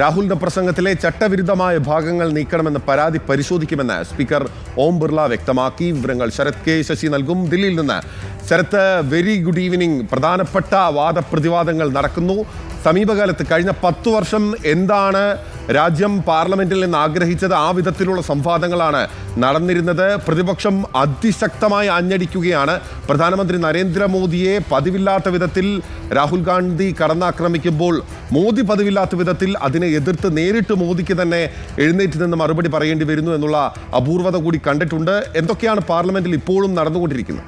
രാഹുലിന്റെ പ്രസംഗത്തിലെ ചട്ടവിരുദ്ധമായ ഭാഗങ്ങൾ നീക്കണമെന്ന് പരാതി പരിശോധിക്കുമെന്ന് സ്പീക്കർ ഓം ബിർള വ്യക്തമാക്കി. വിവരങ്ങൾ ശരത് കെ ശശി നൽകും. ദില്ലിയിൽ നിന്ന് ശരത്ത്, വെരി ഗുഡ് ഈവനിങ്. പ്രധാനപ്പെട്ട വാദപ്രതിവാദങ്ങൾ നടക്കുന്നു. സമീപകാലത്ത് കഴിഞ്ഞ 10 വർഷം എന്താണ് രാജ്യം പാർലമെന്റിൽ നിന്ന് ആഗ്രഹിച്ചത്? ആ വിധത്തിലുള്ള സംവാദങ്ങളാണ് നടന്നിരുന്നത്. പ്രതിപക്ഷം അതിശക്തമായി ആഞ്ഞടിക്കുകയാണ്. പ്രധാനമന്ത്രി നരേന്ദ്രമോദിയെ പതിവില്ലാത്ത വിധത്തിൽ രാഹുൽ ഗാന്ധി കടന്നാക്രമിക്കുമ്പോൾ മോദി പതിവില്ലാത്ത വിധത്തിൽ അതിനെ എതിർത്ത് നേരിട്ട് മോദിക്ക് തന്നെ എഴുന്നേറ്റ് നിന്ന് മറുപടി പറയേണ്ടി വരുന്നു എന്നുള്ള അപൂർവത കൂടി കണ്ടിട്ടുണ്ട്. എന്തൊക്കെയാണ് പാർലമെന്റിൽ ഇപ്പോഴും നടന്നുകൊണ്ടിരിക്കുന്നത്?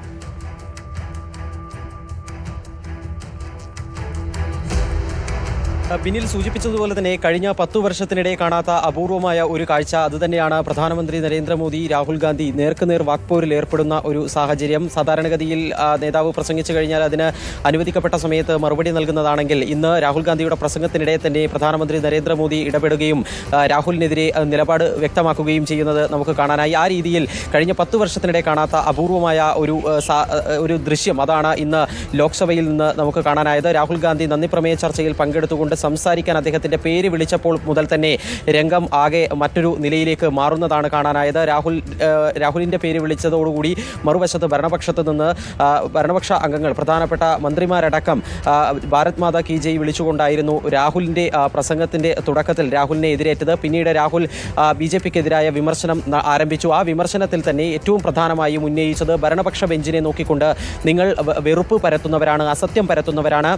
ബിനിൽ സൂചിപ്പിച്ചതുപോലെ തന്നെ കഴിഞ്ഞ 10 വർഷത്തിനിടെ കാണാത്ത അപൂർവമായ ഒരു കാഴ്ച അതുതന്നെയാണ് പ്രധാനമന്ത്രി നരേന്ദ്രമോദി രാഹുൽ ഗാന്ധി നേർക്കുനേർ വാക്പോരിൽ ഏർപ്പെടുന്ന ഒരു സാഹചര്യം. സാധാരണഗതിയിൽ നേതാവ് പ്രസംഗിച്ചു കഴിഞ്ഞാൽ അതിന് അനുവദിക്കപ്പെട്ട സമയത്ത് മറുപടി നൽകുന്നതാണെങ്കിൽ ഇന്ന് രാഹുൽ ഗാന്ധിയുടെ പ്രസംഗത്തിനിടെ തന്നെ പ്രധാനമന്ത്രി നരേന്ദ്രമോദി ഇടപെടുകയും രാഹുലിനെതിരെ നിലപാട് വ്യക്തമാക്കുകയും ചെയ്യുന്നത് നമുക്ക് കാണാനായി. ആ രീതിയിൽ കഴിഞ്ഞ 10 വർഷത്തിനിടെ കാണാത്ത അപൂർവമായ ഒരു ദൃശ്യം അതാണ് ഇന്ന് ലോക്സഭയിൽ നിന്ന് നമുക്ക് കാണാനായത്. രാഹുൽ ഗാന്ധി നന്ദിപ്രമേയ ചർച്ചയിൽ പങ്കെടുത്തുകൊണ്ട് സംസാരിക്കാൻ അദ്ദേഹത്തിന്റെ പേര് വിളിച്ചപ്പോൾ മുതൽ തന്നെ രംഗം ആകെ മറ്റൊരു നിലയിലേക്ക് മാറുന്നതാണ് കാണാനായത്. രാഹുലിന്റെ പേര് വിളിച്ചതോടുകൂടി മറുവശത്ത് ഭരണപക്ഷ അംഗങ്ങൾ, പ്രധാനപ്പെട്ട മന്ത്രിമാരടക്കം ഭാരത് മാതാ കി ജയ് വിളിച്ചുകൊണ്ടായിരുന്നു രാഹുലിന്റെ പ്രസംഗത്തിന്റെ തുടക്കത്തിൽ രാഹുലിനെ എതിരേറ്റത്. പിന്നീട് രാഹുൽ BJPക്കെതിരായ വിമർശനം ആരംഭിച്ചു. ആ വിമർശനത്തിൽ തന്നെ ഏറ്റവും പ്രധാനമായും ഉന്നയിച്ചത് ഭരണപക്ഷ ബെഞ്ചിനെ നോക്കിക്കൊണ്ട് നിങ്ങൾ വെറുപ്പ് പരത്തുന്നവരാണ്, അസത്യം പരത്തുന്നവരാണ്,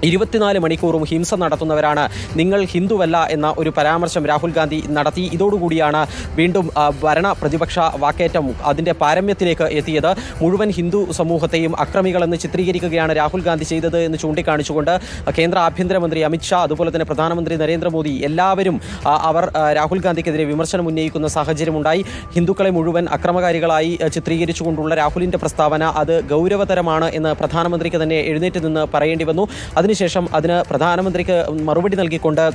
24 മണിക്കൂറും ഹിംസ നടത്തുന്നവരാണ്, നിങ്ങൾ ഹിന്ദുവല്ല എന്ന ഒരു പരാമർശം രാഹുൽ ഗാന്ധി നടത്തി. ഇതോടുകൂടിയാണ് വീണ്ടും ഭരണ പ്രതിപക്ഷ വാക്കേറ്റം അതിൻ്റെ പാരമ്യത്തിലേക്ക് എത്തിയത്. മുഴുവൻ ഹിന്ദു സമൂഹത്തെയും അക്രമികളെന്ന് ചിത്രീകരിക്കുകയാണ് രാഹുൽ ഗാന്ധി ചെയ്തത് എന്ന് ചൂണ്ടിക്കാണിച്ചുകൊണ്ട് കേന്ദ്ര ആഭ്യന്തരമന്ത്രി അമിത്ഷാ, അതുപോലെ തന്നെ പ്രധാനമന്ത്രി നരേന്ദ്രമോദി എല്ലാവരും അവർ രാഹുൽ ഗാന്ധിക്കെതിരെ വിമർശനം ഉന്നയിക്കുന്ന സാഹചര്യമുണ്ടായി. ഹിന്ദുക്കളെ മുഴുവൻ അക്രമകാരികളായി ചിത്രീകരിച്ചുകൊണ്ടുള്ള രാഹുലിൻ്റെ പ്രസ്താവന അത് ഗൗരവതരമാണ് എന്ന് പ്രധാനമന്ത്രിക്ക് തന്നെ എഴുന്നേറ്റ് നിന്ന് പറയേണ്ടി വന്നു. അതിനുശേഷം അതിന് പ്രധാനമന്ത്രിക്ക് മറുപടി നൽകിക്കൊണ്ട്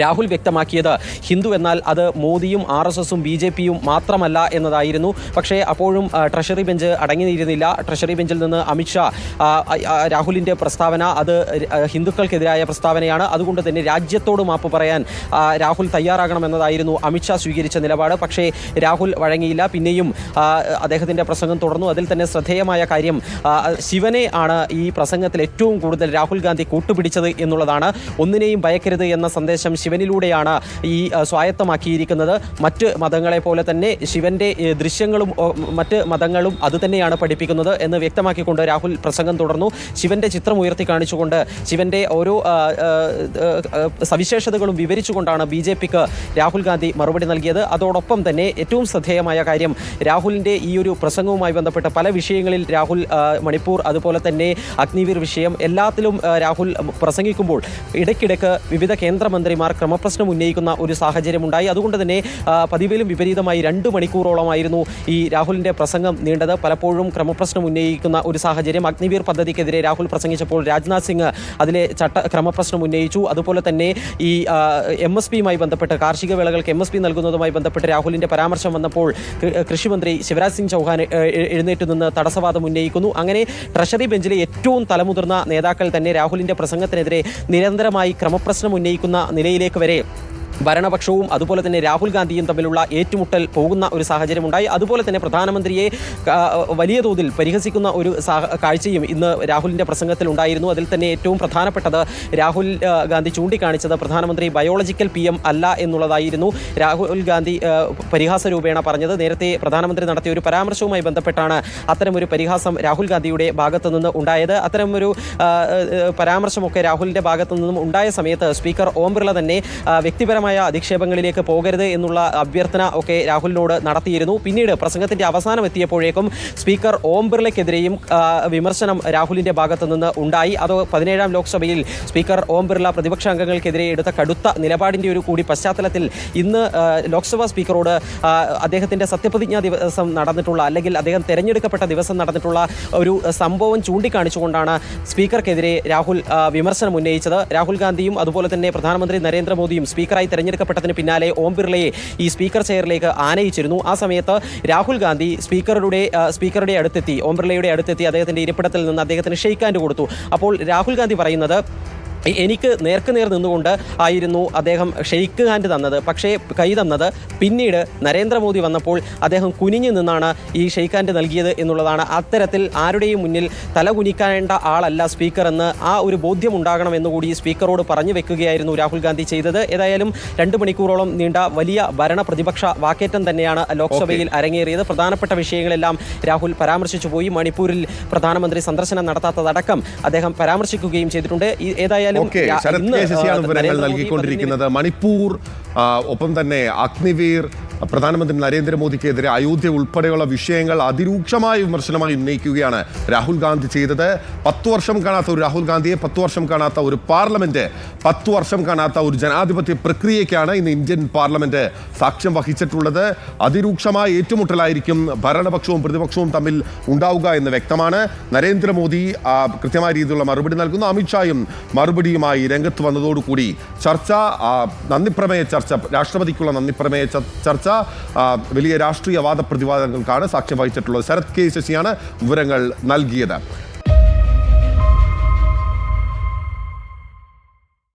രാഹുൽ വ്യക്തമാക്കിയത് ഹിന്ദു എന്നാൽ അത് മോദിയും RSSും BJPയും മാത്രമല്ല എന്നതായിരുന്നു. പക്ഷേ അപ്പോഴും ട്രഷറി ബെഞ്ച് അടങ്ങിയിരുന്നില്ല. ട്രഷറി ബെഞ്ചിൽ നിന്ന് അമിത്ഷാ രാഹുലിൻ്റെ പ്രസ്താവന അത് ഹിന്ദുക്കൾക്കെതിരായ പ്രസ്താവനയാണ്, അതുകൊണ്ട് തന്നെ രാജ്യത്തോട് മാപ്പ് പറയാൻ രാഹുൽ തയ്യാറാകണമെന്നതായിരുന്നു അമിത്ഷാ സ്വീകരിച്ച നിലപാട്. പക്ഷേ രാഹുൽ വഴങ്ങിയില്ല. പിന്നെയും അദ്ദേഹത്തിൻ്റെ പ്രസംഗം തുടർന്നു. അതിൽ തന്നെ ശ്രദ്ധേയമായ കാര്യം ശിവനെ ആണ് ഈ പ്രസംഗത്തിൽ ഏറ്റവും കൂടുതൽ രാഹുൽ ഗാന്ധി കൂട്ടുപിടിച്ചത് എന്നുള്ളതാണ്. ഒന്നിനെയും ഭയക്കരുത് എന്ന സന്ദേശം ശിവനിലൂടെയാണ് ഈ സ്വായത്തമാക്കിയിരിക്കുന്നത്. മറ്റ് മതങ്ങളെ പോലെ തന്നെ ശിവന്റെ ദൃശ്യങ്ങളും മറ്റ് മതങ്ങളും അതുതന്നെയാണ് പഠിപ്പിക്കുന്നത് എന്ന് വ്യക്തമാക്കിക്കൊണ്ട് രാഹുൽ പ്രസംഗം തുടർന്നു. ശിവന്റെ ചിത്രം ഉയർത്തി കാണിച്ചുകൊണ്ട് ശിവന്റെ ഓരോ സവിശേഷതകളും വിവരിച്ചുകൊണ്ടാണ് BJPക്ക് രാഹുൽ ഗാന്ധി മറുപടി നൽകിയത്. അതോടൊപ്പം തന്നെ ഏറ്റവും ശ്രദ്ധേയമായ കാര്യം രാഹുലിന്റെ ഈ ഒരു പ്രസംഗവുമായി ബന്ധപ്പെട്ട പല വിഷയങ്ങളിൽ രാഹുൽ മണിപ്പൂർ, അതുപോലെ തന്നെ അഗ്നിവീർ വിഷയം എല്ലാത്തിലും രാഹുൽ പ്രസംഗിക്കുമ്പോൾ ഇടയ്ക്കിടയ്ക്ക് വിവിധ കേന്ദ്രമന്ത്രിമാർ ക്രമപ്രശ്നം ഉന്നയിക്കുന്ന ഒരു സാഹചര്യമുണ്ടായി. അതുകൊണ്ട് തന്നെ പതിവിലും വിപരീതമായി 2 മണിക്കൂറോളമായിരുന്നു ഈ രാഹുലിൻ്റെ പ്രസംഗം നീണ്ടത്. പലപ്പോഴും ക്രമപ്രശ്നം ഉന്നയിക്കുന്ന ഒരു സാഹചര്യം. അഗ്നിവീർ പദ്ധതിക്കെതിരെ രാഹുൽ പ്രസംഗിച്ചപ്പോൾ രാജ്നാഥ് സിംഗ് അതിലെ ക്രമപ്രശ്നം ഉന്നയിച്ചു. അതുപോലെ തന്നെ ഈ MSPയുമായി ബന്ധപ്പെട്ട് കാർഷിക വിളകൾക്ക് MSP നൽകുന്നതുമായി ബന്ധപ്പെട്ട് രാഹുലിൻ്റെ പരാമർശം വന്നപ്പോൾ കൃഷിമന്ത്രി ശിവരാജ് സിംഗ് ചൗഹാൻ എഴുന്നേറ്റ് നിന്ന് തടസ്സവാദം ഉന്നയിക്കുന്നു. അങ്ങനെ ട്രഷറി ബെഞ്ചിലെ ഏറ്റവും തലമുതിർന്ന നേതാക്കൾ തന്നെ രാഹുലിൻ്റെ പ്രസംഗത്തിനെതിരെ നിരന്തരമായി ക്രമപ്രശ്നം ഉന്നയിക്കുന്ന നിലയിലേക്ക് വരെ ഭരണപക്ഷവും അതുപോലെ തന്നെ രാഹുൽ ഗാന്ധിയും തമ്മിലുള്ള ഏറ്റുമുട്ടൽ പോകുന്ന ഒരു സാഹചര്യമുണ്ടായി. അതുപോലെ തന്നെ പ്രധാനമന്ത്രിയെ വലിയ തോതിൽ പരിഹസിക്കുന്ന ഒരു കാഴ്ചയും ഇന്ന് രാഹുലിൻ്റെ പ്രസംഗത്തിൽ ഉണ്ടായിരുന്നു. അതിൽ തന്നെ ഏറ്റവും പ്രധാനപ്പെട്ടത് രാഹുൽ ഗാന്ധി ചൂണ്ടിക്കാണിച്ചത് പ്രധാനമന്ത്രി ബയോളജിക്കൽ PM അല്ല എന്നുള്ളതായിരുന്നു. രാഹുൽ ഗാന്ധി പരിഹാസ രൂപേണ പറഞ്ഞത്. നേരത്തെ പ്രധാനമന്ത്രി നടത്തിയ ഒരു പരാമർശവുമായി ബന്ധപ്പെട്ടാണ് അത്തരമൊരു പരിഹാസം രാഹുൽ ഗാന്ധിയുടെ ഭാഗത്തു നിന്ന് ഉണ്ടായത്. അത്തരമൊരു പരാമർശമൊക്കെ രാഹുലിൻ്റെ ഭാഗത്തു നിന്നും ഉണ്ടായ സമയത്ത് സ്പീക്കർ ഓം ബിർള തന്നെ വ്യക്തിപരമായ അധിക്ഷേപങ്ങളിലേക്ക് പോകരുത് എന്നുള്ള അഭ്യർത്ഥന ഒക്കെ രാഹുലിനോട് നടത്തിയിരുന്നു. പിന്നീട് പ്രസംഗത്തിന്റെ അവസാനം എത്തിയപ്പോഴേക്കും സ്പീക്കർ ഓം ബിർളയ്ക്കെതിരെയും വിമർശനം രാഹുലിന്റെ ഭാഗത്തു നിന്ന് ഉണ്ടായി. അത് 17ാം ലോക്സഭയിൽ സ്പീക്കർ ഓം ബിർള പ്രതിപക്ഷ അംഗങ്ങൾക്കെതിരെ എടുത്ത കടുത്ത നിലപാടിന്റെ ഒരു കൂടി പശ്ചാത്തലത്തിൽ ഇന്ന് ലോക്സഭാ സ്പീക്കറോട് അദ്ദേഹത്തിന്റെ സത്യപ്രതിജ്ഞാ ദിവസം നടന്നിട്ടുള്ള, അല്ലെങ്കിൽ അദ്ദേഹം തെരഞ്ഞെടുക്കപ്പെട്ട ദിവസം നടന്നിട്ടുള്ള ഒരു സംഭവം ചൂണ്ടിക്കാണിച്ചുകൊണ്ടാണ് സ്പീക്കർക്കെതിരെ രാഹുൽ വിമർശനം ഉന്നയിച്ചത്. രാഹുൽ ഗാന്ധിയും അതുപോലെ തന്നെ പ്രധാനമന്ത്രി നരേന്ദ്രമോദിയും സ്പീക്കറായി തെരഞ്ഞെടുക്കപ്പെട്ടതിന് പിന്നാലെ ഓം ബിർളയെ ഈ സ്പീക്കർ ചെയറിലേക്ക് ആനയിച്ചിരുന്നു. ആ സമയത്ത് രാഹുൽ ഗാന്ധി സ്പീക്കറുടെ അടുത്തെത്തി, ഓം ബിർളയുടെ അടുത്തെത്തി അദ്ദേഹത്തിന്റെ ഇരിപ്പിടത്തിൽ നിന്ന് അദ്ദേഹത്തിന് ഷെയ്ക്ക് ഹാൻഡ് കൊടുത്തു. അപ്പോൾ രാഹുൽ ഗാന്ധി പറയുന്നത് എനിക്ക് നേർക്കുനേർ നിന്നുകൊണ്ട് ആയിരുന്നു അദ്ദേഹം ഷെയ്ക്ക് ഹാൻഡ് തന്നത്. പക്ഷേ കൈ തന്നത് പിന്നീട് നരേന്ദ്രമോദി വന്നപ്പോൾ അദ്ദേഹം കുനിഞ്ഞു നിന്നാണ് ഈ ഷെയ്ക്ക് ഹാൻഡ് നൽകിയത് എന്നുള്ളതാണ്. അത്തരത്തിൽ ആരുടെയും മുന്നിൽ തല കുനിക്കേണ്ട ആളല്ല സ്പീക്കർ എന്ന് ആ ഒരു ബോധ്യം ഉണ്ടാകണമെന്നുകൂടി സ്പീക്കറോട് പറഞ്ഞു വെക്കുകയായിരുന്നു രാഹുൽ ഗാന്ധി ചെയ്തത്. ഏതായാലും 2 മണിക്കൂറോളം നീണ്ട വലിയ ഭരണ പ്രതിപക്ഷ വാക്കേറ്റം തന്നെയാണ് ലോക്സഭയിൽ അരങ്ങേറിയത്. പ്രധാനപ്പെട്ട വിഷയങ്ങളെല്ലാം രാഹുൽ പരാമർശിച്ചു പോയി. മണിപ്പൂരിൽ പ്രധാനമന്ത്രി സന്ദർശനം നടത്താത്തതടക്കം അദ്ദേഹം പരാമർശിക്കുകയും ചെയ്തിട്ടുണ്ട്. ഏതായാലും ശരത് കെ ശശിയാണ് വിവരങ്ങൾ നൽകിക്കൊണ്ടിരിക്കുന്നത്. മണിപ്പൂർ ഒപ്പം തന്നെ അഗ്നിവീർ, പ്രധാനമന്ത്രി നരേന്ദ്രമോദിക്കെതിരെ അയോധ്യ ഉൾപ്പെടെയുള്ള വിഷയങ്ങൾ അതിരൂക്ഷമായ വിമർശനമായി ഉന്നയിക്കുകയാണ് രാഹുൽ ഗാന്ധി ചെയ്തത്. 10 വർഷം കാണാത്ത ഒരു രാഹുൽ ഗാന്ധിയെ, 10 വർഷം കാണാത്ത ഒരു പാർലമെന്റ്, 10 വർഷം കാണാത്ത ഒരു ജനാധിപത്യ പ്രക്രിയയ്ക്കാണ് ഇന്ന് ഇന്ത്യൻ പാർലമെന്റ് സാക്ഷ്യം വഹിച്ചിട്ടുള്ളത്. അതിരൂക്ഷമായ ഏറ്റുമുട്ടലായിരിക്കും ഭരണപക്ഷവും പ്രതിപക്ഷവും തമ്മിൽ ഉണ്ടാവുക എന്ന് വ്യക്തമാണ്. നരേന്ദ്രമോദി കൃത്യമായ രീതിയിലുള്ള മറുപടി നൽകുന്നു. അമിത്ഷായും മറുപടിയുമായി രംഗത്ത് വന്നതോടുകൂടി ചർച്ച, നന്ദിപ്രമേയ ചർച്ച, രാഷ്ട്രപതിക്കുള്ള നന്ദിപ്രമേയ ചർച്ച വലിയ രാഷ്ട്രീയ വാദപ്രതിവാദങ്ങൾക്കാണ് സാക്ഷ്യം വഹിച്ചിട്ടുള്ളത്. ശരത് കെ ശശിയാണ് വിവരങ്ങൾ നൽകിയത്.